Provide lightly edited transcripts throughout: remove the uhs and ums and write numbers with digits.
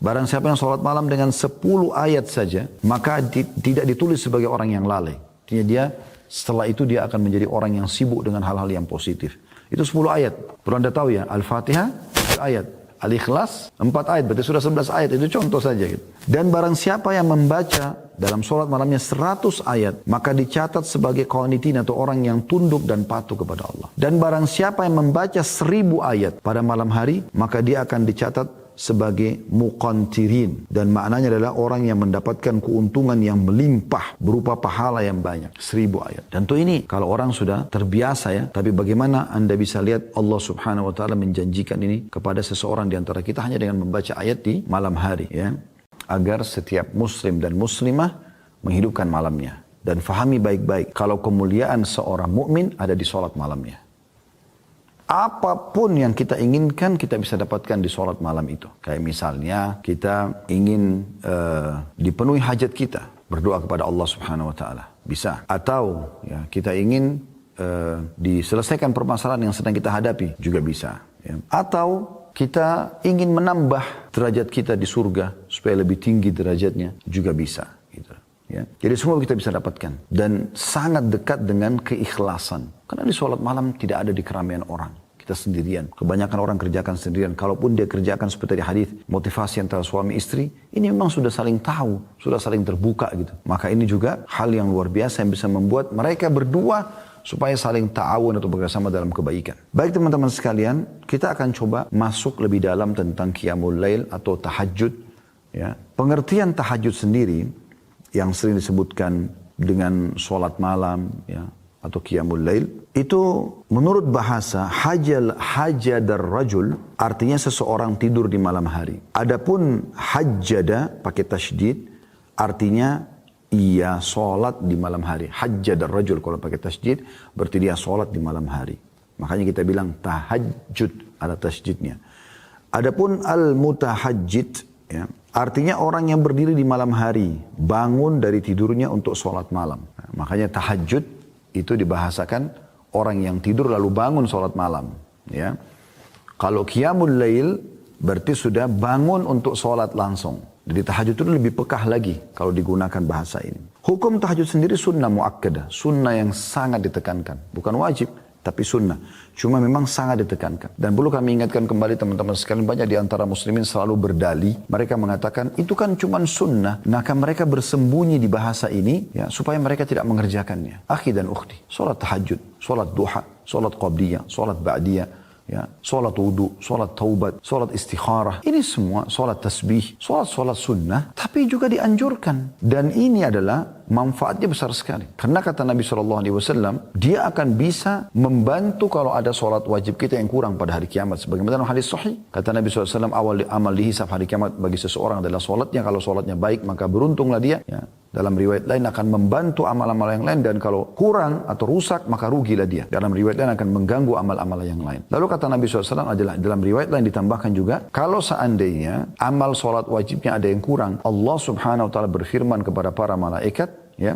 Barang siapa yang sholat malam dengan 10 ayat saja, maka tidak ditulis sebagai orang yang lalai. Artinya dia setelah itu dia akan menjadi orang yang sibuk dengan hal-hal yang positif. Itu 10 ayat. Perlu Anda tahu ya, Al-Fatihah 4 ayat, Al-Ikhlas 4 ayat, berarti sudah 11 ayat. Itu contoh saja gitu. Dan barang siapa yang membaca dalam sholat malamnya 100 ayat, maka dicatat sebagai qanitin atau orang yang tunduk dan patuh kepada Allah. Dan barang siapa yang membaca 1000 ayat pada malam hari, maka dia akan dicatat sebagai muqantirin, dan maknanya adalah orang yang mendapatkan keuntungan yang melimpah berupa pahala yang banyak, 1000 ayat. Tentu ini kalau orang sudah terbiasa ya, tapi bagaimana Anda bisa lihat Allah Subhanahu wa taala menjanjikan ini kepada seseorang di antara kita hanya dengan membaca ayat di malam hari ya, agar setiap muslim dan muslimah menghidupkan malamnya dan fahami baik-baik kalau kemuliaan seorang mukmin ada di sholat malamnya. Apapun yang kita inginkan kita bisa dapatkan di sholat malam itu. Kayak misalnya kita ingin dipenuhi hajat kita, berdoa kepada Allah Subhanahu Wa Taala, bisa. Atau ya, kita ingin diselesaikan permasalahan yang sedang kita hadapi, juga bisa. Ya. Atau kita ingin menambah derajat kita di surga supaya lebih tinggi derajatnya, juga bisa. Gitu. Ya. Jadi semua kita bisa dapatkan. Dan sangat dekat dengan keikhlasan. Karena di sholat malam tidak ada di keramaian orang. Kita sendirian. Kebanyakan orang kerjakan sendirian. Kalaupun dia kerjakan seperti di hadis motivasi antara suami istri, ini memang sudah saling tahu, sudah saling terbuka gitu. Maka ini juga hal yang luar biasa yang bisa membuat mereka berdua supaya saling ta'awun atau bekerjasama dalam kebaikan. Baik teman-teman sekalian, kita akan coba masuk lebih dalam tentang qiyamul lail atau tahajud. Ya. Pengertian tahajud sendiri yang sering disebutkan dengan sholat malam ya, atau qiyamul lail, itu menurut bahasa hajadar rajul, artinya seseorang tidur di malam hari. Adapun hajjada pakai tasydid, artinya ia sholat di malam hari. Hajjadar rajul kalau pakai tasydid, berarti dia sholat di malam hari. Makanya kita bilang tahajud, ada tasydidnya. Adapun al-mutahajjid, ya, artinya orang yang berdiri di malam hari, bangun dari tidurnya untuk sholat malam. Nah, makanya tahajud itu dibahasakan orang yang tidur lalu bangun sholat malam. Ya. Kalau qiyamul lail berarti sudah bangun untuk sholat langsung. Jadi tahajud itu lebih pekah lagi kalau digunakan bahasa ini. Hukum tahajud sendiri sunnah muakkadah, sunnah yang sangat ditekankan, bukan wajib. Tapi sunnah. Cuma memang sangat ditekankan. Dan perlu kami ingatkan kembali teman-teman sekalian, banyak di antara muslimin selalu berdalih. Mereka mengatakan itu kan cuma sunnah. Maka mereka bersembunyi di bahasa ini ya, supaya mereka tidak mengerjakannya. Akhi dan ukhti, sholat tahajud, sholat duha, sholat qabliyah, sholat ba'diyah, ya, sholat wudu, sholat taubat, sholat istikharah. Ini semua sholat tasbih, sholat sunnah. Tapi juga dianjurkan. Dan ini adalah manfaatnya besar sekali. Karena kata Nabi SAW, dia akan bisa membantu kalau ada sholat wajib kita yang kurang pada hari kiamat. Sebagaimana dalam hadis sahih, kata Nabi SAW, awal amal dihisab hari kiamat bagi seseorang adalah sholatnya. Kalau sholatnya baik, maka beruntunglah dia. Ya. Dalam riwayat lain akan membantu amal-amal yang lain, dan kalau kurang atau rusak, maka rugilah dia. Dalam riwayat lain akan mengganggu amal-amal yang lain. Lalu kata Nabi SAW adalah, dalam riwayat lain ditambahkan juga, kalau seandainya amal sholat wajibnya ada yang kurang, Allah Subhanahu wa ta'ala berfirman kepada para malaikat, ya,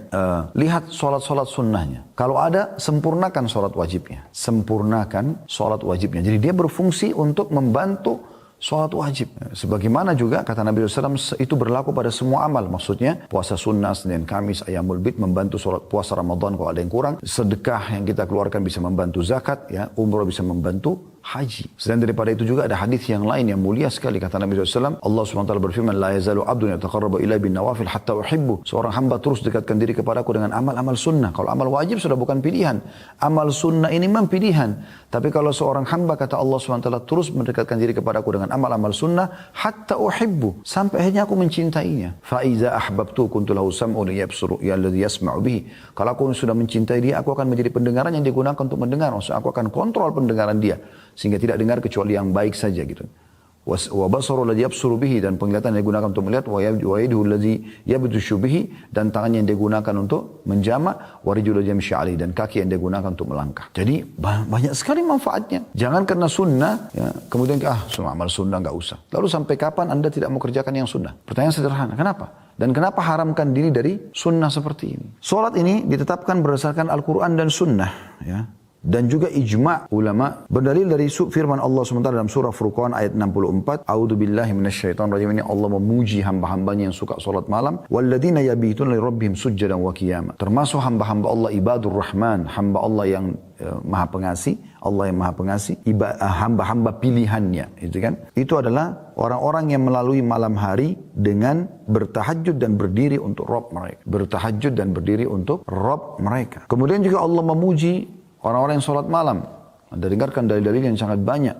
lihat sholat-sholat sunnahnya. Kalau ada, sempurnakan sholat wajibnya. Sempurnakan sholat wajibnya. Jadi dia berfungsi untuk membantu sholat wajib. Sebagaimana juga kata Nabi SAW, itu berlaku pada semua amal. Maksudnya puasa sunnah, Senin, Kamis, Ayyamul Bid, membantu sholat puasa Ramadan kalau ada yang kurang. Sedekah yang kita keluarkan bisa membantu zakat, ya, umrah bisa membantu haji. Selain daripada itu juga ada hadis yang lain yang mulia sekali. Kata Nabi SAW, Allah SWT berfirman, La yazalu abdun yataqarrabu ilai bin nawafil hatta uhibbu. Seorang hamba terus dekatkan diri kepadaku dengan amal-amal sunnah. Kalau amal wajib sudah bukan pilihan. Amal sunnah ini memang pilihan. Tapi kalau seorang hamba, kata Allah SWT, terus mendekatkan diri kepadaku dengan amal-amal sunnah, hatta uhibbu. Sampai akhirnya aku mencintainya. Fa'iza ahbabtu kuntu lahu sam'un yabsuru yalladhi yasma'u bihi. Kalau aku sudah mencintai dia, aku akan menjadi pendengaran yang digunakan untuk mendengar. Maksudnya aku akan kontrol pendengaran dia. Sehingga tidak dengar kecuali yang baik saja gitu. Wa basaru alladhi yabsuru bihi, dan penglihatan yang digunakan untuk melihat, wa yaduhu alladhi yabtushu bihi, dan tangan yang digunakan untuk menjama, wa rijlu alladhi yamshi alaihi, dan kaki yang digunakan untuk melangkah. Jadi banyak sekali manfaatnya. Jangan karena sunnah ya, kemudian semua amal sunnah enggak usah. Lalu sampai kapan Anda tidak mau kerjakan yang sunnah? Pertanyaan sederhana, kenapa? Dan kenapa haramkan diri dari sunnah seperti ini? Salat ini ditetapkan berdasarkan Al-Quran dan sunnah ya. Dan juga ijma' ulama berdalil dari firman Allah SWT dalam surah Furqan ayat 64. A'udzubillahi minasyaitonir rajim. Ini Allah memuji hamba-hambanya yang suka salat malam. Walladzina yabituna li rabbihim sujjadan wa qiyama. Termasuk hamba-hamba Allah ibadur rahman, hamba Allah yang maha pengasih, Allah yang maha pengasih, hamba-hamba pilihannya, itu kan? Itu adalah orang-orang yang melalui malam hari dengan bertahajud dan berdiri untuk Rabb mereka. Bertahajud dan berdiri untuk Rabb mereka. Kemudian juga Allah memuji orang-orang yang sholat malam. Anda dengarkan dalil-dalil yang sangat banyak.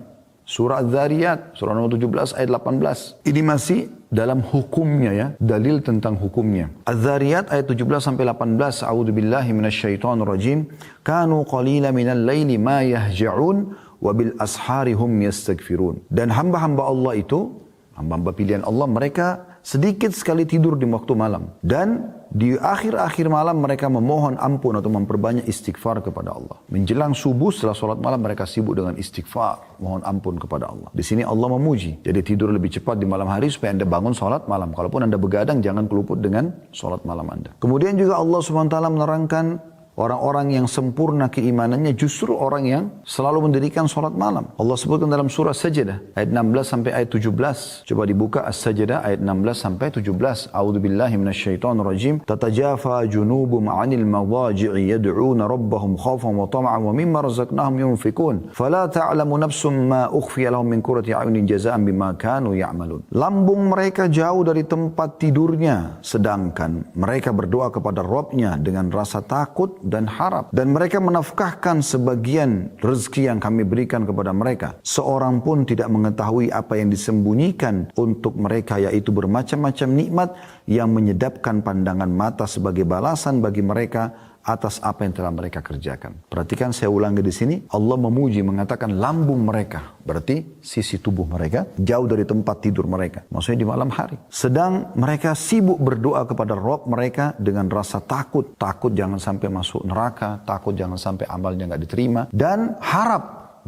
Surah Az-Zariyat, surah nomor 17 ayat 18. Ini masih dalam hukumnya ya, dalil tentang hukumnya. Az-Zariyat ayat 17 sampai 18. A'udzubillahi minasyaitonir rajim. Kanu qalila minal laili ma yahja'un wa bil ashari hum yastaghfirun. Dan hamba-hamba Allah itu, hamba-hamba pilihan Allah, mereka sedikit sekali tidur di waktu malam. Dan di akhir-akhir malam mereka memohon ampun atau memperbanyak istighfar kepada Allah. Menjelang subuh setelah sholat malam mereka sibuk dengan istighfar, mohon ampun kepada Allah. Di sini Allah memuji. Jadi tidur lebih cepat di malam hari supaya Anda bangun sholat malam. Kalaupun Anda begadang jangan keluput dengan sholat malam Anda. Kemudian juga Allah SWT menerangkan orang-orang yang sempurna keimanannya justru orang yang selalu mendirikan sholat malam. Allah sebutkan dalam surah Sajdah ayat 16 sampai ayat 17. Coba dibuka As-Sajdah ayat 16 sampai 17. A'udzubillahi minasyaitonir rajim. Tatajafa junubum 'anil madaji'i yad'una rabbahum khaufan wa tama'an wa mimma razaqnahum yunfikun. Fala ta'lamu nafsum ma ukhfiya lahum min qurrati a'yunin jazaa'an bima kanu ya'malun. Lambung mereka jauh dari tempat tidurnya, sedangkan mereka berdoa kepada Rabbnya dengan rasa takut dan harap. Dan mereka menafkahkan sebagian rezeki yang kami berikan kepada mereka. Seorang pun tidak mengetahui apa yang disembunyikan untuk mereka, yaitu bermacam-macam nikmat yang menyedapkan pandangan mata sebagai balasan bagi mereka atas apa yang telah mereka kerjakan. Perhatikan, saya ulangi di sini, Allah memuji mengatakan lambung mereka, berarti sisi tubuh mereka jauh dari tempat tidur mereka, maksudnya di malam hari. Sedang mereka sibuk berdoa kepada Rabb mereka dengan rasa takut jangan sampai masuk neraka, takut jangan sampai amalnya nggak diterima, dan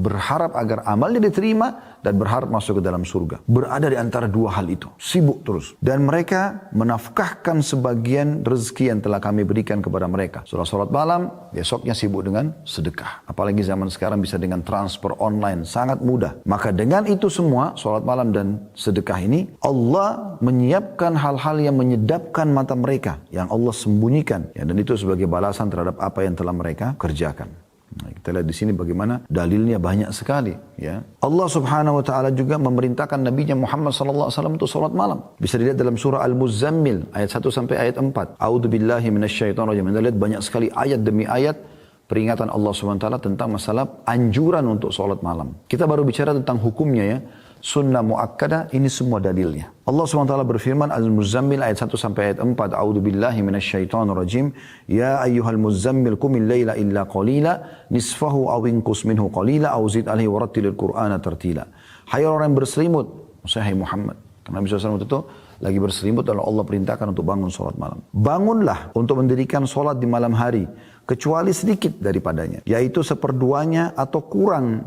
berharap agar amalnya diterima dan berharap masuk ke dalam surga. Berada di antara dua hal itu, sibuk terus. Dan mereka menafkahkan sebagian rezeki yang telah kami berikan kepada mereka. Setelah sholat malam, besoknya sibuk dengan sedekah. Apalagi zaman sekarang bisa dengan transfer online, sangat mudah. Maka dengan itu semua, sholat malam dan sedekah ini, Allah menyiapkan hal-hal yang menyedapkan mata mereka, yang Allah sembunyikan. Ya, dan itu sebagai balasan terhadap apa yang telah mereka kerjakan. Nah, kita lihat di sini bagaimana dalilnya banyak sekali. Ya, Allah Subhanahu Wa Taala juga memerintahkan Nabi Muhammad Sallallahu Alaihi Wasallam untuk salat malam. Bisa dilihat dalam surah Al-Muzammil ayat 1 sampai ayat 4. A'udzubillahi minasyaitonir rajim. Kita lihat banyak sekali ayat demi ayat peringatan Allah Subhanahu Wa Taala tentang masalah anjuran untuk salat malam. Kita baru bicara tentang hukumnya ya. Sunnah muakkadah, ini semua dalilnya. Allah SWT berfirman Al-Muzammil ayat 1 sampai ayat 4. A'udzubillahi minasyaitonir rajim. Ya ayyuhal muzammil qumil laila illa qalila nisfahu aw inqus minhu qalila aw zid alaihi warattilil qur'ana tartila. Hai orang yang berselimut, maksudnya hai Muhammad. Karena Nabi SAW itu lagi berselimut lalu Allah perintahkan untuk bangun salat malam. Bangunlah untuk mendirikan salat di malam hari kecuali sedikit daripadanya, yaitu seperduanya atau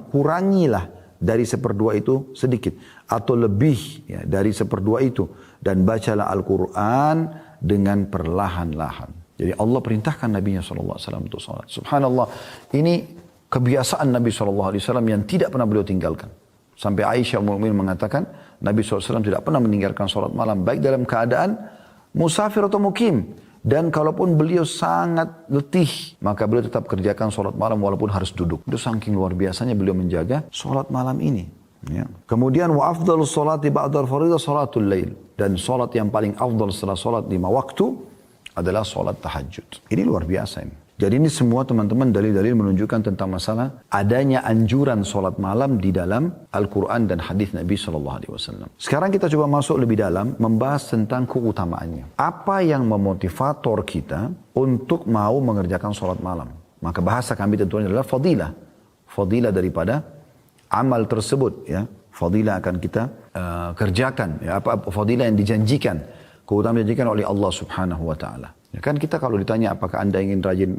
kurangilah dari seperdua itu sedikit atau lebih ya, dari seperdua itu, dan bacalah Al-Quran dengan perlahan-lahan. Jadi Allah perintahkan Nabi SAW untuk salat. Subhanallah, ini kebiasaan Nabi SAW yang tidak pernah beliau tinggalkan. Sampai Aisyah Ummul Mukminin mengatakan Nabi SAW tidak pernah meninggalkan salat malam, baik dalam keadaan musafir atau mukim. Dan kalaupun beliau sangat letih, maka beliau tetap kerjakan sholat malam walaupun harus duduk. Itu saking luar biasanya beliau menjaga sholat malam ini. Ya. Kemudian wa afdalus sholati ba'dal faridah sholatul lail. Dan sholat yang paling afdal setelah sholat 5 waktu adalah sholat tahajud. Ini luar biasa ini. Jadi ini semua teman-teman dalil-dalil menunjukkan tentang masalah adanya anjuran sholat malam di dalam Al-Quran dan hadis Nabi SAW. Sekarang kita coba masuk lebih dalam membahas tentang keutamaannya. Apa yang memotivator kita untuk mau mengerjakan sholat malam? Maka bahasa kami tentunya adalah fadilah. Fadilah daripada amal tersebut. Ya. Fadilah akan kita kerjakan. Ya. Apa fadilah yang dijanjikan. Keutamaan dijanjikan oleh Allah Subhanahu Wa Taala. Ya kan kita kalau ditanya apakah anda ingin rajin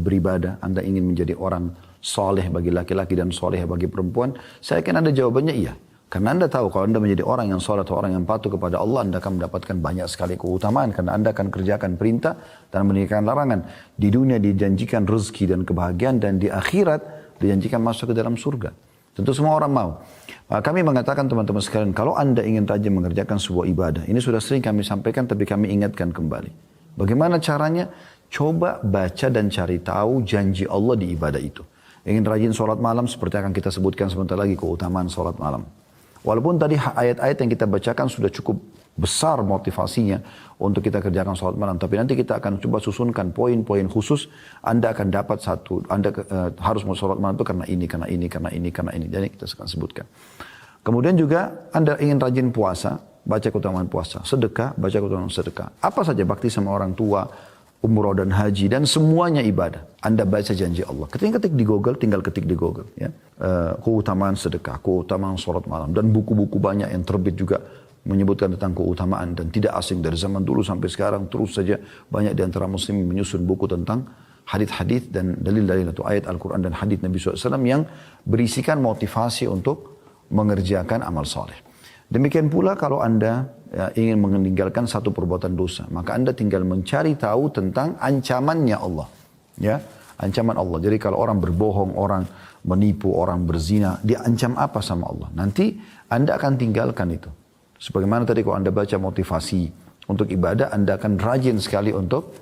beribadah, anda ingin menjadi orang soleh bagi laki-laki dan soleh bagi perempuan, saya yakin anda jawabannya iya. Karena anda tahu kalau anda menjadi orang yang soleh atau orang yang patuh kepada Allah, anda akan mendapatkan banyak sekali keutamaan. Karena anda akan kerjakan perintah dan meninggalkan larangan. Di dunia dijanjikan rezeki dan kebahagiaan, dan di akhirat dijanjikan masuk ke dalam surga. Tentu semua orang mau. Kami mengatakan teman-teman sekalian, kalau Anda ingin rajin mengerjakan sebuah ibadah, ini sudah sering kami sampaikan tapi kami ingatkan kembali. Bagaimana caranya? Coba baca dan cari tahu janji Allah di ibadah itu. Ingin rajin sholat malam seperti akan kita sebutkan sebentar lagi keutamaan sholat malam. Walaupun tadi ayat-ayat yang kita bacakan sudah cukup besar motivasinya untuk kita kerjakan sholat malam. Tapi nanti kita akan coba susunkan poin-poin khusus. Anda akan dapat satu, Anda harus mau sholat malam itu karena ini, karena ini, karena ini, karena ini. Jadi kita akan sebutkan. Kemudian juga Anda ingin rajin puasa, baca keutamaan puasa. Sedekah, baca keutamaan sedekah. Apa saja bakti sama orang tua, umroh dan haji, dan semuanya ibadah. Anda baca janji Allah. Ketik di Google, tinggal ketik di Google. Ya. Keutamaan sedekah, keutamaan sholat malam. Dan buku-buku banyak yang terbit juga menyebutkan tentang keutamaan dan tidak asing dari zaman dulu sampai sekarang terus saja banyak di antara muslim menyusun buku tentang hadith-hadith dan dalil-dalil atau ayat Al-Quran dan hadith Nabi SAW yang berisikan motivasi untuk mengerjakan amal soleh. Demikian pula kalau Anda ingin meninggalkan satu perbuatan dosa, maka Anda tinggal mencari tahu tentang ancamannya Allah. Ya, ancaman Allah. Jadi kalau orang berbohong, orang menipu, orang berzina, dia ancam apa sama Allah? Nanti Anda akan tinggalkan itu. Sebagaimana tadi kalau Anda baca motivasi untuk ibadah, Anda akan rajin sekali untuk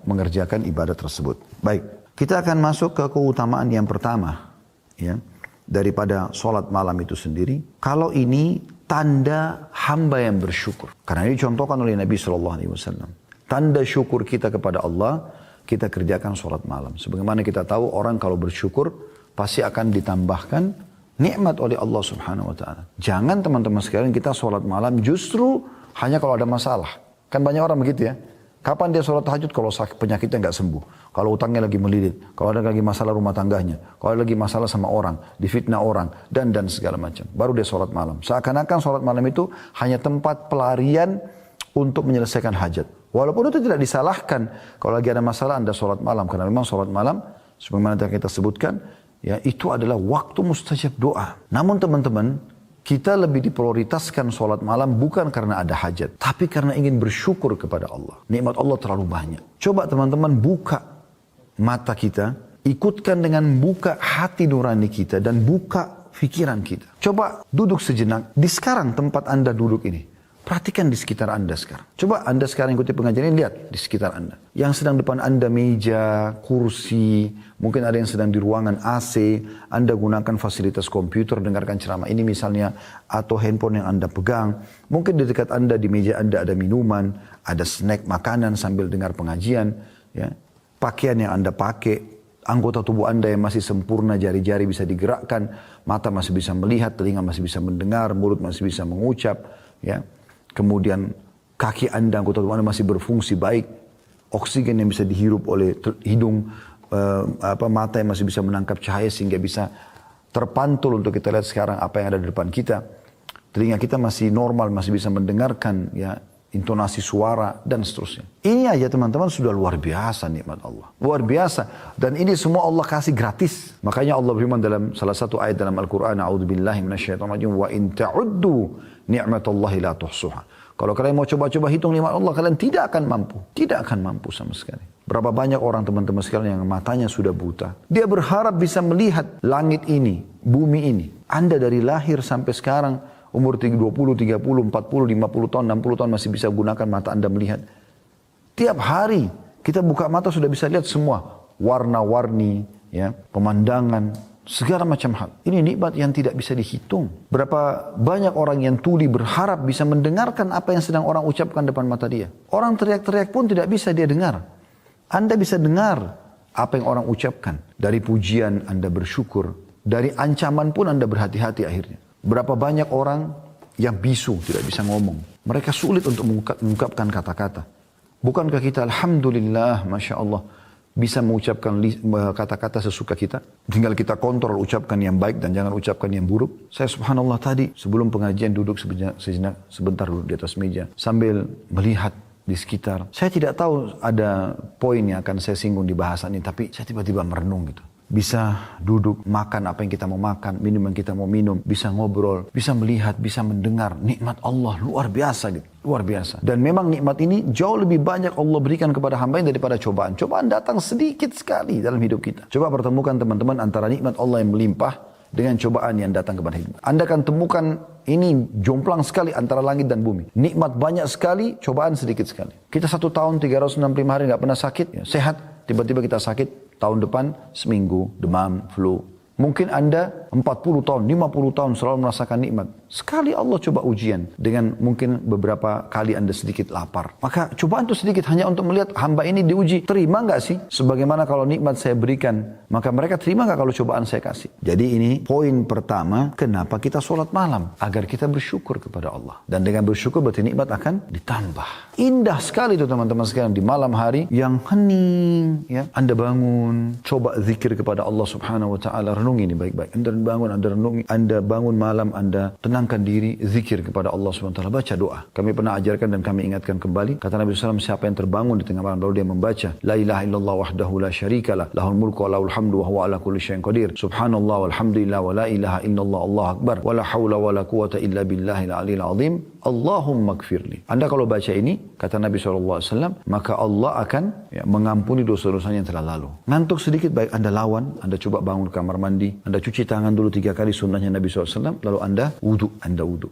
mengerjakan ibadah tersebut. Baik, kita akan masuk ke keutamaan yang pertama ya, daripada sholat malam itu sendiri. Kalau ini tanda hamba yang bersyukur. Karena ini dicontohkan oleh Nabi SAW. Tanda syukur kita kepada Allah, kita kerjakan sholat malam. Sebagaimana kita tahu orang kalau bersyukur pasti akan ditambahkan nikmat oleh Allah Subhanahu wa taala. Jangan teman-teman sekalian kita sholat malam justru hanya kalau ada masalah. Kan banyak orang begitu ya. Kapan dia sholat tahajud? Kalau penyakitnya nggak sembuh. Kalau utangnya lagi melilit. Kalau ada lagi masalah rumah tangganya. Kalau ada lagi masalah sama orang. Difitnah orang. Dan segala macam. Baru dia sholat malam. Seakan-akan sholat malam itu hanya tempat pelarian untuk menyelesaikan hajat. Walaupun itu tidak disalahkan. Kalau lagi ada masalah Anda sholat malam. Karena memang sholat malam, sebagaimana kita sebutkan, ya itu adalah waktu mustajab doa. Namun teman-teman, kita lebih diprioritaskan sholat malam bukan karena ada hajat, tapi karena ingin bersyukur kepada Allah. Nikmat Allah terlalu banyak. Coba teman-teman buka mata kita, ikutkan dengan buka hati nurani kita dan buka pikiran kita. Coba duduk sejenak di sekarang tempat Anda duduk ini. Perhatikan di sekitar Anda sekarang. Coba Anda sekarang ikuti pengajian ini, lihat di sekitar Anda. Yang sedang depan Anda meja, kursi, mungkin ada yang sedang di ruangan AC, Anda gunakan fasilitas komputer, dengarkan ceramah ini misalnya, atau handphone yang Anda pegang. Mungkin di dekat Anda, di meja Anda ada minuman, ada snack, makanan sambil dengar pengajian. Ya. Pakaian yang Anda pakai, anggota tubuh Anda yang masih sempurna, jari-jari bisa digerakkan, mata masih bisa melihat, telinga masih bisa mendengar, mulut masih bisa mengucap, ya. Kemudian kaki Anda, anggota tubuh Anda masih berfungsi baik, oksigen yang bisa dihirup oleh hidung, mata yang masih bisa menangkap cahaya sehingga bisa terpantul untuk kita lihat sekarang apa yang ada di depan kita. Telinga kita masih normal, masih bisa mendengarkan ya intonasi suara dan seterusnya. Ini aja teman-teman sudah luar biasa nikmat Allah. Luar biasa. Dan ini semua Allah kasih gratis. Makanya Allah berfirman dalam salah satu ayat dalam Al-Quran, A'udzubillahi minasyaitonirrajim, wa in ta'uddu ni'matallahi la tuhsuha. Kalau kalian mau coba-coba hitung nikmat Allah, kalian tidak akan mampu. Tidak akan mampu sama sekali. Berapa banyak orang teman-teman sekalian yang matanya sudah buta. Dia berharap bisa melihat langit ini, bumi ini. Anda dari lahir sampai sekarang, umur 20, 30, 40, 50 tahun, 60 tahun masih bisa gunakan mata Anda melihat. Tiap hari kita buka mata sudah bisa lihat semua. Warna-warni, ya, pemandangan, segala macam hal. Ini nikmat yang tidak bisa dihitung. Berapa banyak orang yang tuli berharap bisa mendengarkan apa yang sedang orang ucapkan depan mata dia. Orang teriak-teriak pun tidak bisa dia dengar. Anda bisa dengar apa yang orang ucapkan. Dari pujian Anda bersyukur. Dari ancaman pun Anda berhati-hati akhirnya. Berapa banyak orang yang bisu, tidak bisa ngomong. Mereka sulit untuk mengungkapkan kata-kata. Bukankah kita Alhamdulillah, Masya Allah, bisa mengucapkan kata-kata sesuka kita? Tinggal kita kontrol ucapkan yang baik dan jangan ucapkan yang buruk. Saya subhanallah tadi sebelum pengajian duduk sebentar duduk di atas meja. Sambil melihat di sekitar. Saya tidak tahu ada poin yang akan saya singgung di bahasan ini. Tapi saya tiba-tiba merenung gitu. bisa duduk, makan apa yang kita mau makan, minum yang kita mau minum, bisa ngobrol, bisa melihat, bisa mendengar. Nikmat Allah luar biasa gitu. Luar biasa. Dan memang nikmat ini jauh lebih banyak Allah berikan kepada hamba daripada cobaan. Cobaan datang sedikit sekali dalam hidup kita. Coba pertemukan teman-teman antara nikmat Allah yang melimpah dengan cobaan yang datang kepada hidup. Anda akan temukan ini jomplang sekali antara langit dan bumi. Nikmat banyak sekali, cobaan sedikit sekali. Kita 1 tahun 365 hari nggak pernah sakit, ya, sehat. Tiba-tiba kita sakit, tahun depan seminggu, demam, flu. Mungkin Anda 40 tahun, 50 tahun selalu merasakan nikmat. Sekali Allah coba ujian dengan mungkin beberapa kali Anda sedikit lapar. Maka cobaan itu sedikit hanya untuk melihat hamba ini diuji. Terima nggak sih? Sebagaimana kalau nikmat saya berikan, maka mereka terima nggak kalau cobaan saya kasih? Jadi ini poin pertama, kenapa kita sholat malam? Agar kita bersyukur kepada Allah. Dan dengan bersyukur berarti nikmat akan ditambah. Indah sekali itu teman-teman sekalian di malam hari yang hening. Ya. Anda bangun, coba zikir kepada Allah subhanahu wa ta'ala. Renungi ini baik-baik. Anda bangun, Anda renungi. Anda bangun malam, Anda tenangkan diri, zikir kepada Allah subhanahu wa ta'ala. Baca doa. Kami pernah ajarkan dan kami ingatkan kembali. Kata Nabi SAW, siapa yang terbangun di tengah malam lalu dia membaca La ilaha illallah wahdahu la syarikalah lahul mulku wa lahul hamdu wa huwa ala kulli syai'in qadir. Subhanallah walhamdulillah wa la ilaha illallah Allahu akbar wa la haula wa la quwata illa billahil aliyil azim. Allahumma gfirli. Anda kalau baca ini, kata Nabi SAW, maka Allah akan mengampuni dosa-dosanya yang telah lalu. Ngantuk sedikit, baik Anda lawan, Anda coba bangun kamar mandi, Anda cuci tangan dulu 3 kali sunnahnya Nabi SAW, lalu Anda wudu.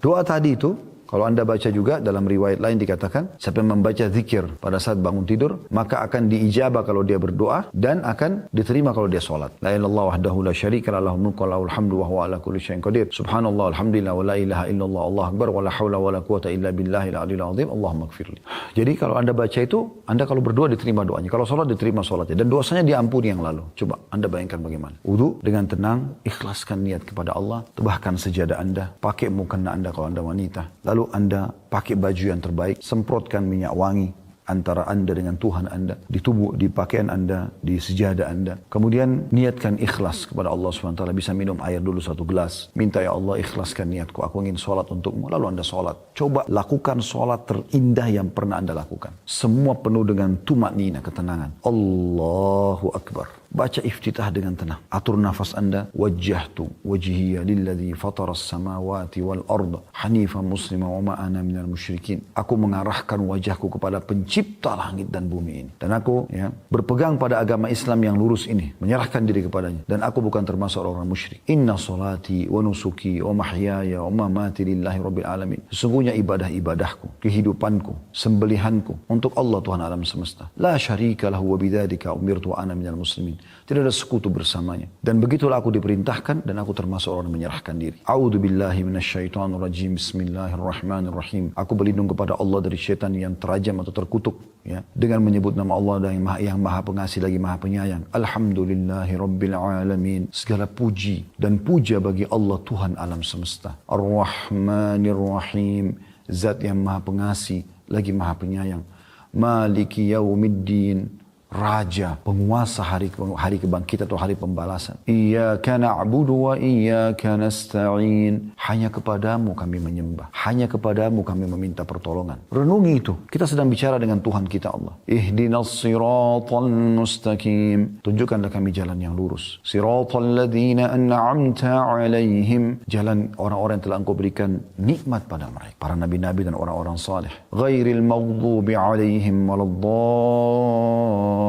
Doa tadi itu, kalau Anda baca juga dalam riwayat lain dikatakan, siapa yang membaca zikir pada saat bangun tidur, maka akan diijabah kalau dia berdoa dan akan diterima kalau dia sholat. La ilallah wahdahu la syarika lahul mulku wa lahul hamdu wa huwa ala kulli syai'in qadir. Subhanallah alhamdulillah wa la ilaha illallah Allahu akbar wa la haula wa la quwata illa billahil aliyil azim. Allahumma gfirli. Jadi kalau Anda baca itu, Anda kalau berdoa diterima doanya. Kalau sholat diterima sholatnya. Dan dosanya diampuni yang lalu. Coba Anda bayangkan bagaimana. Wudu dengan tenang, ikhlaskan niat kepada Allah, tebahkan sejadah Anda, pakai mukena Anda kalau Anda wanita. Lalu Anda pakai baju yang terbaik, semprotkan minyak wangi antara Anda dengan Tuhan Anda, di tubuh, di pakaian Anda, di sejadah Anda. Kemudian niatkan ikhlas kepada Allah SWT. Bisa minum air dulu 1 gelas. Minta, ya Allah ikhlaskan niatku, aku ingin sholat untukmu. Lalu Anda sholat. Coba lakukan sholat terindah yang pernah Anda lakukan. Semua penuh dengan tumaknina, ketenangan. Allahu Akbar. Baca iftitah dengan tenang. Atur nafas Anda. Wajjahtu wajhiya lilladzi fataras samawati wal arda hanifan muslima wa ma ana minal musyrikin. Aku mengarahkan wajahku kepada pencipta langit dan bumi ini. Dan aku berpegang pada agama Islam yang lurus ini. Menyerahkan diri kepadanya. Dan aku bukan termasuk orang musyrik. Inna salati wa nusuki wa mahyaya wa mamati lillahi rabbil alamin. Sesungguhnya ibadah-ibadahku, kehidupanku, sembelihanku untuk Allah Tuhan alam semesta. La syarika lahu wa bidzalika umirtu wa ana minal muslimin. Tidak ada sekutu bersamanya. Dan begitulah aku diperintahkan dan aku termasuk orang yang menyerahkan diri. A'udzu billahi minasyaitonir rajim. Bismillahirrahmanirrahim. Aku berlindung kepada Allah dari syaitan yang terajam atau terkutuk, ya, dengan menyebut nama Allah yang maha pengasih lagi maha penyayang. Alhamdulillahi rabbil alamin. Segala puji dan puja bagi Allah Tuhan alam semesta. Ar-Rahmanir-Rahim. Zat yang maha pengasih lagi maha penyayang. Maliki yaumiddin. Raja, penguasa hari kebangkitan atau hari pembalasan. Iyyaka na'budu wa iyyaka nasta'in. Hanya kepadamu kami menyembah. Hanya kepadamu kami meminta pertolongan. Renungi itu. Kita sedang bicara dengan Tuhan kita Allah. Ihdinas siratal mustaqim. Tunjukkanlah kami jalan yang lurus. Siratal ladzina an'amta 'alaihim. Jalan orang-orang yang telah Engkau berikan nikmat pada mereka. Para nabi-nabi dan orang-orang saleh. Ghairil maghdubi 'alaihim waladdallin.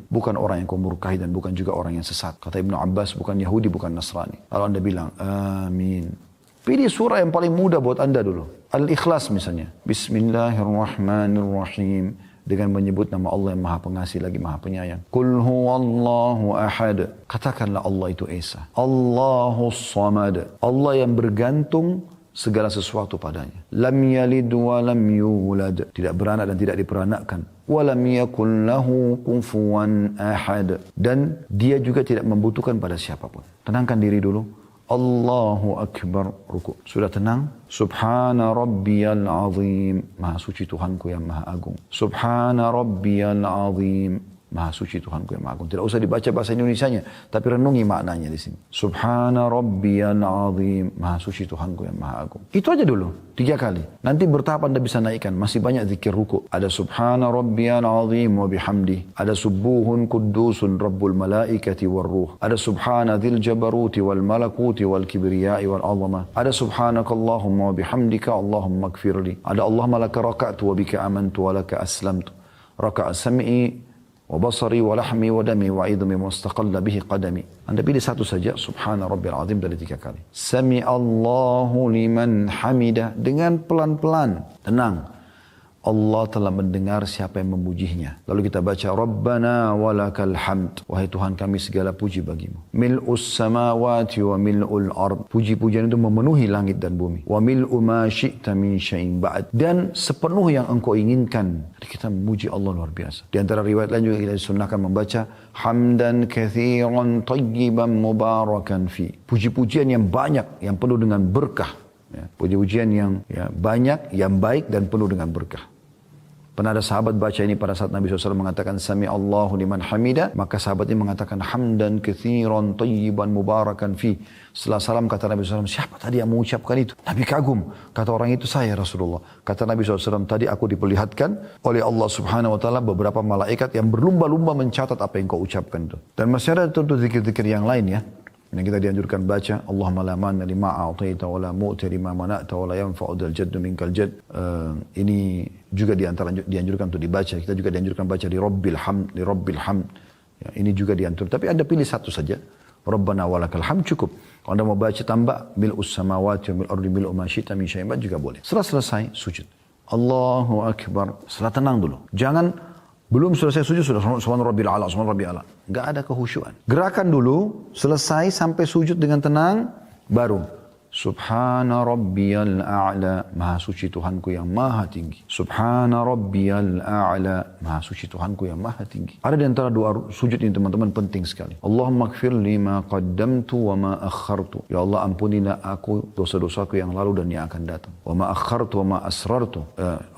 Bukan orang yang kau murkahi dan bukan juga orang yang sesat. Kata Ibnu Abbas, bukan Yahudi, bukan Nasrani. Lalu Anda bilang, amin. Pilih surah yang paling mudah buat Anda dulu. Al-Ikhlas misalnya. Bismillahirrahmanirrahim. Dengan menyebut nama Allah yang maha pengasih lagi maha penyayang. Qul huwallahu ahad. Katakanlah Allah itu Esa. Allahus samad. Allah yang bergantung segala sesuatu padanya. Lam yalid wa lam yulad. Tidak beranak dan tidak diperanakkan. Wa lam yakul lahu kufuwan ahad. Dan dia juga tidak membutuhkan pada siapapun. Tenangkan diri dulu. Allahu Akbar. Ruku. Sudah tenang? Subhana rabbiyal azim. Maha suci Tuhanku yang maha agung. Subhana rabbiyal azim. Maha suci Tuhanku yang maha agung. Tidak usah dibaca bahasa Indonesianya, tapi renungi maknanya di sini. Subhana rabbiyal azim. Maha suci Tuhanku yang maha agung. Itu aja dulu, 3 kali. Nanti bertahap Anda bisa naikkan. Masih banyak zikir ruku. Ada subhana rabbiyal azim wa bihamdi. Ada subuhun kuddusun rabbul malaikati war ruh. Ada subhana dzil jabaruti wal malakuti wal kibriyai wal azamah. Ada subhanakallahumma wa bihamdika Allahumma ighfirli. Ada Allahumma laka raka'tu wa bika amantu wa laka aslamtu. Raka'a sam'i wa basari wa lahmi wa dami wa idhmi wa istaqalla bihi qadami. Anda pilih satu saja, subhana rabbil azim dari 3 kali. Sami Allahu liman hamidah, dengan pelan-pelan, tenang. Allah telah mendengar siapa yang memujinya. Lalu kita baca Rabbana walakal hamd. Wahai Tuhan kami segala puji bagimu. Mil'us samawati wa mil'ul ard. Puji-pujian itu memenuhi langit dan bumi. Wa mil'u ma syi'ta min syai'in ba'd. Dan sepenuh yang engkau inginkan. Jadi kita memuji Allah luar biasa. Di antara riwayat lain juga kita disunnahkan membaca hamdan kathiran tayyiban mubarakan fi. Puji-pujian yang banyak, yang penuh dengan berkah. Ya, puji-pujian yang banyak, yang baik dan penuh dengan berkah. Pernah ada sahabat baca ini pada saat Nabi SAW mengatakan Sami Allahu liman hamida. Maka sahabat ini mengatakan hamdan kathiran tayyiban mubarakan fi. Setelah salam kata Nabi SAW, siapa tadi yang mengucapkan itu? Nabi kagum. Kata orang itu, saya Rasulullah. Kata Nabi SAW, tadi aku diperlihatkan oleh Allah Subhanahu Wa Taala beberapa malaikat yang berlumba-lumba mencatat apa yang kau ucapkan itu. Dan masih ada tentu zikir-zikir yang lain ya. Yang kita dianjurkan baca, Allahumma la manna lima a'taita wa la mu'ti lima mana'ta wa la yanfa'u dzal jaddu minkal jadd. Ini juga dianjurkan untuk dibaca. Kita juga dianjurkan baca di Rabbil Hamd, di Rabbil Hamd. Ya, ini juga dianjurkan. Tapi Anda pilih satu saja. Rabbana walakal hamd cukup. Kalau Anda mau baca tambah mil'us samawati wa mil'ul ardi mil'u ma syi'ta min syai'in ba'd juga boleh. Setelah selesai sujud. Allahu akbar. Setelah tenang dulu. Jangan belum selesai sujud sudah subhana rabbil a'la, subhana rabbil a'la. Enggak ada kehusyuan. Gerakan dulu, selesai sampai sujud dengan tenang, baru subhana rabbiyal a'la, maha suci Tuhanku yang maha tinggi. Subhana rabbiyal a'la, maha suci Tuhanku yang maha tinggi. Ada di antara doa sujud ini teman-teman penting sekali. Allahumma ighfir li ma qaddamtu wa ma akhartu. Ya Allah ampunilah aku dosa-dosaku yang lalu dan yang akan datang. Wa ma akhartu wa ma asrartu.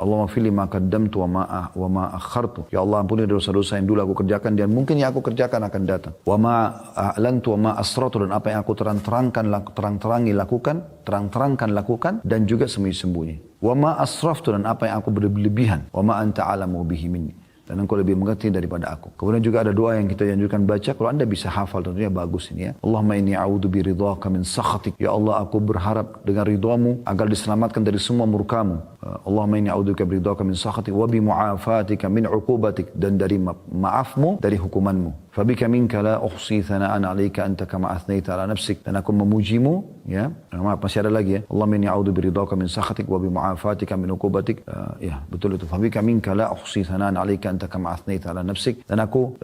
Allahumma ighfir li ma qaddamtu wa ma akhartu. Ya Allah ampuni dosa-dosa yang dulu aku kerjakan dan mungkin yang aku kerjakan akan datang. Wa ma a'lantu wa ma asrartu, dan apa yang aku terang-terangi lakukan dan juga sembunyi-sembunyi. Wa ma asraftu, dan apa yang aku berlebihan. Wa ma anta alamu bihi minni, dan engkau lebih mengerti daripada aku. Kemudian juga ada doa yang kita anjurkan baca. Kalau Anda bisa hafal tentunya bagus ini ya. Allahumma inni a'udzu biridhaka min sakhatik. Ya Allah aku berharap dengan ridhamu agar diselamatkan dari semua murkamu. Allahumma inni a'udzubika biridhaka min sakhatik wa bi mu'afatika min 'uqubatik, dan dari maafmu dari hukumanmu. Fabika minka la uhsi thana'an 'alaika anta kama athnaita 'ala nafsik, dan aku memujimu ya. Maaf masih ada lagi ya. Allahumma inni a'udzu biridhaka min sakhatik wa bi mu'afatika min 'uqubatik. Ya betul itu. Fabika minka la uhsi thana'an 'alaika anta kama athnaita 'ala nafsik, dan aku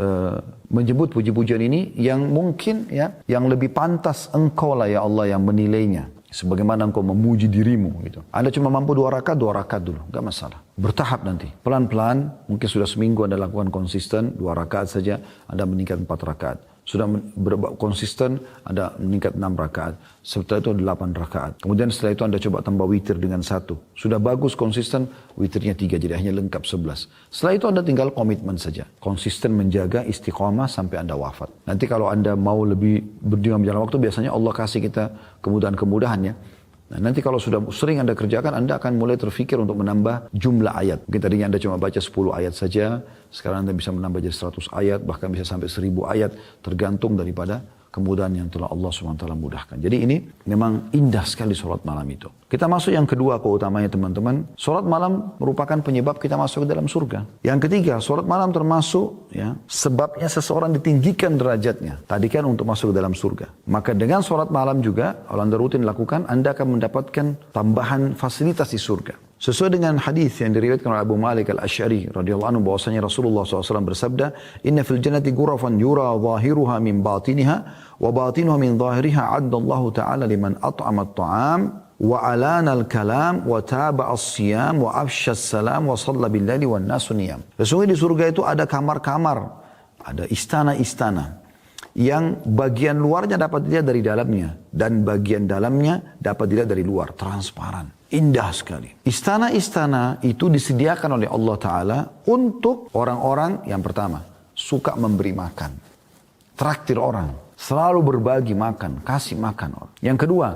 menyebut puji-pujian ini yang mungkin ya yang lebih pantas engkau lah ya Allah yang menilainya. Sebagaimana engkau memuji dirimu gitu. Anda cuma mampu 2 rakaat dulu, enggak masalah. Bertahap nanti, pelan-pelan, mungkin sudah seminggu Anda lakukan konsisten, 2 rakaat saja, Anda meningkat 4 rakaat. Sudah konsisten, Anda meningkat 6 rakaat. Setelah itu 8 rakaat. Kemudian setelah itu Anda coba tambah witir dengan 1. Sudah bagus konsisten, witirnya 3, jadi hanya lengkap 11. Setelah itu Anda tinggal komitmen saja. Konsisten menjaga istiqamah sampai Anda wafat. Nanti kalau Anda mau lebih berjuang berjalan waktu, biasanya Allah kasih kita kemudahan-kemudahan ya. Nah, nanti kalau sudah sering Anda kerjakan, Anda akan mulai terfikir untuk menambah jumlah ayat. Mungkin tadinya Anda cuma baca 10 ayat saja, sekarang Anda bisa menambah jadi 100 ayat, bahkan bisa sampai 1000 ayat, tergantung daripada kemudahan yang telah Allah SWT mudahkan. Jadi ini memang indah sekali sholat malam itu. Kita masuk yang kedua keutamanya teman-teman. Sholat malam merupakan penyebab kita masuk ke dalam surga. Yang ketiga, sholat malam termasuk ya sebabnya seseorang ditinggikan derajatnya. Tadi kan untuk masuk ke dalam surga. Maka dengan sholat malam juga, kalau Anda rutin lakukan, Anda akan mendapatkan tambahan fasilitas di surga. Sesuai dengan hadis yang diriwayatkan oleh Abu Malik Al-Asy'ari radhiyallahu anhu bahwasanya Rasulullah SAW bersabda, "Inna fil jannati ghurafan yura zahiruha min batiniha wa batinuha min zahiriha 'adda Allah ta'ala liman at'ama at-ta'am wa alana al-kalam wa taba'a as-siyam wa afsha as-salam wa shalla bil-laili wan nasu niyam." Sesungguhnya di surga itu ada kamar-kamar, ada istana-istana yang bagian luarnya dapat dilihat dari dalamnya dan bagian dalamnya dapat dilihat dari luar, transparan. Indah sekali. Istana-istana itu disediakan oleh Allah Ta'ala untuk orang-orang yang pertama, suka memberi makan. Traktir orang. Selalu berbagi makan, kasih makan orang. Yang kedua,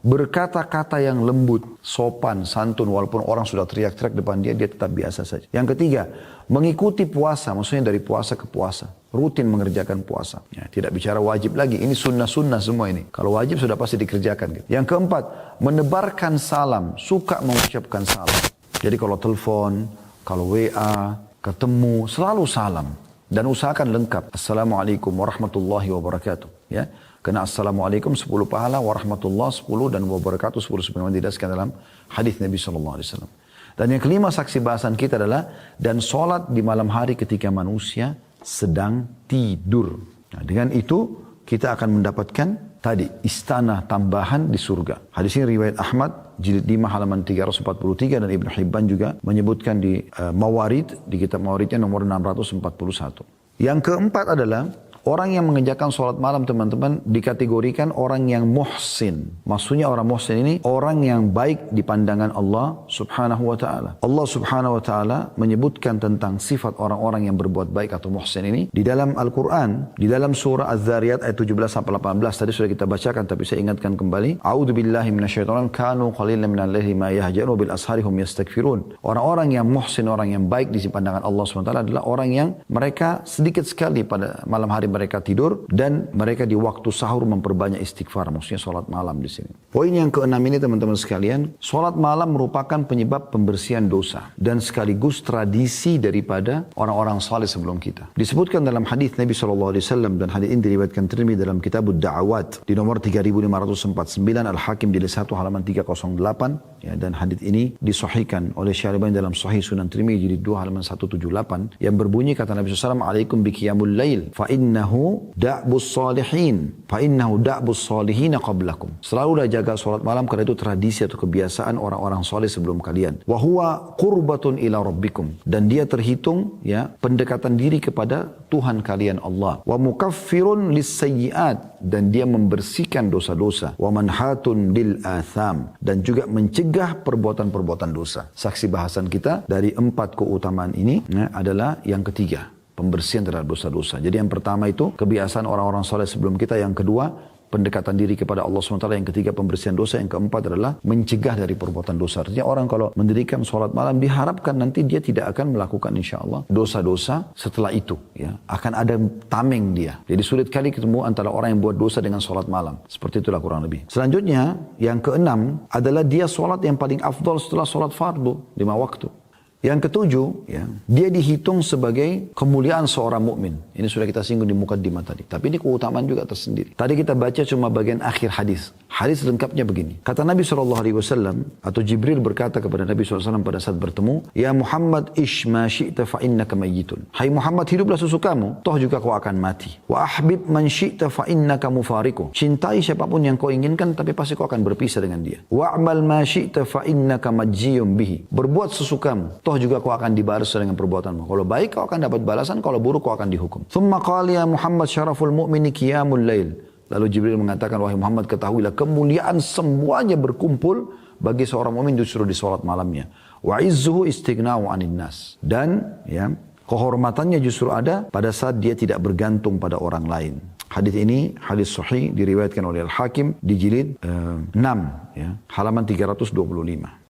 berkata-kata yang lembut, sopan, santun, walaupun orang sudah teriak-teriak depan dia, dia tetap biasa saja. Yang ketiga, mengikuti puasa, maksudnya dari puasa ke puasa. Rutin mengerjakan puasa. Ya, tidak bicara wajib lagi, ini sunnah-sunnah semua ini. Kalau wajib sudah pasti dikerjakan. Gitu. Yang keempat, menebarkan salam, suka mengucapkan salam. Jadi kalau telepon, kalau WA, ketemu, selalu salam. Dan usahakan lengkap. Assalamualaikum warahmatullahi wabarakatuh. Ya. Karena Assalamualaikum 10 pahala, warahmatullah 10 dan wabarakatuh 10 sebagaimana didaskan dalam hadis Nabi SAW. Dan yang kelima saksi bahasan kita adalah dan sholat di malam hari ketika manusia sedang tidur. Nah, dengan itu kita akan mendapatkan tadi istana tambahan di surga. Hadis ini riwayat Ahmad jilid 5 halaman 343 dan Ibnu Hibban juga menyebutkan di Mawarid, di kitab Mawaridnya nomor 641. Yang keempat adalah orang yang mengerjakan sholat malam teman-teman dikategorikan orang yang muhsin. Maksudnya orang muhsin ini orang yang baik di pandangan Allah subhanahu wa ta'ala. Allah subhanahu wa ta'ala menyebutkan tentang sifat orang-orang yang berbuat baik atau muhsin ini di dalam Al-Quran, di dalam surah Az-Zariyat ayat 17-18. Tadi sudah kita bacakan tapi saya ingatkan kembali. A'udzu billahi minasyaitonir kanu qalilan minal laili ma yahja'un bil ashari hum yastaghfirun. Orang-orang yang muhsin, orang yang baik di pandangan Allah subhanahu wa ta'ala adalah orang yang mereka sedikit sekali pada malam hari mereka tidur dan mereka di waktu sahur memperbanyak istighfar, maksudnya sholat malam di sini. Poin yang keenam ini teman-teman sekalian, sholat malam merupakan penyebab pembersihan dosa dan sekaligus tradisi daripada orang-orang saleh sebelum kita. Disebutkan dalam hadis Nabi SAW dan hadis ini diriwayatkan Tirmidzi dalam kitab Ad-Da'awat di nomor 3549 Al-Hakim jilid 1 halaman 308 ya, dan hadis ini disahihkan oleh Syaribani dalam Sahih Sunan Tirmidzi jilid 2 halaman 178 yang berbunyi kata Nabi SAW, "Alaikum bi qiyamul lail fa innahu da'bus salihin fa innahu da'bus salihin qablakum." Selalulah jaga salat malam karena itu tradisi atau kebiasaan orang-orang saleh sebelum kalian. Wa huwa qurbatun ila rabbikum, dan dia terhitung ya pendekatan diri kepada Tuhan kalian Allah. Wa mukaffirun lis-sayyi'at, dan dia membersihkan dosa-dosa. Wa manhatun lil atham, dan juga mencegah perbuatan-perbuatan dosa. Saksi bahasan kita dari 4 keutamaan ini ya, adalah yang ketiga, pembersihan terhadap dosa-dosa. Jadi yang pertama itu kebiasaan orang-orang saleh sebelum kita. Yang kedua, pendekatan diri kepada Allah SWT. Yang ketiga, pembersihan dosa. Yang keempat adalah mencegah dari perbuatan dosa. Artinya orang kalau mendirikan sholat malam diharapkan nanti dia tidak akan melakukan insya Allah dosa-dosa setelah itu. Ya. Akan ada tameng dia. Jadi sulit kali ketemu antara orang yang buat dosa dengan sholat malam. Seperti itulah kurang lebih. Selanjutnya, yang keenam adalah dia sholat yang paling afdol setelah sholat fardu 5 waktu. Yang ketujuh, ya, dia dihitung sebagai kemuliaan seorang mukmin. Ini sudah kita singgung di mukaddimah tadi. Tapi ini keutamaan juga tersendiri. Tadi kita baca cuma bagian akhir hadis. Hadis lengkapnya begini. Kata Nabi SAW, atau Jibril berkata kepada Nabi SAW pada saat bertemu, "Ya Muhammad, ish ma syi'ta fa innaka mayyitun." Hai Muhammad, hiduplah sesukamu, toh juga kau akan mati. Wa ahbib man syi'ta fa innaka mufariku. Cintai siapapun yang kau inginkan, tapi pasti kau akan berpisah dengan dia. Wa amal ma syi'ta fa innaka majziyun bihi. Berbuat sesukamu, toh juga kau akan dibalas dengan perbuatanmu. Kalau baik kau akan dapat balasan, kalau buruk kau akan dihukum. Thumma qala ya Muhammad syaraful mu'mini qiyamul lail. Lalu Jibril mengatakan, wahai Muhammad, ketahuilah kemuliaan semuanya berkumpul bagi seorang mukmin justru di salat malamnya. Wa izzuhu istighna'u 'anil nas. Dan ya, kehormatannya justru ada pada saat dia tidak bergantung pada orang lain. Hadis ini hadis sahih diriwayatkan oleh Al-Hakim di jilid 6 ya, halaman 325.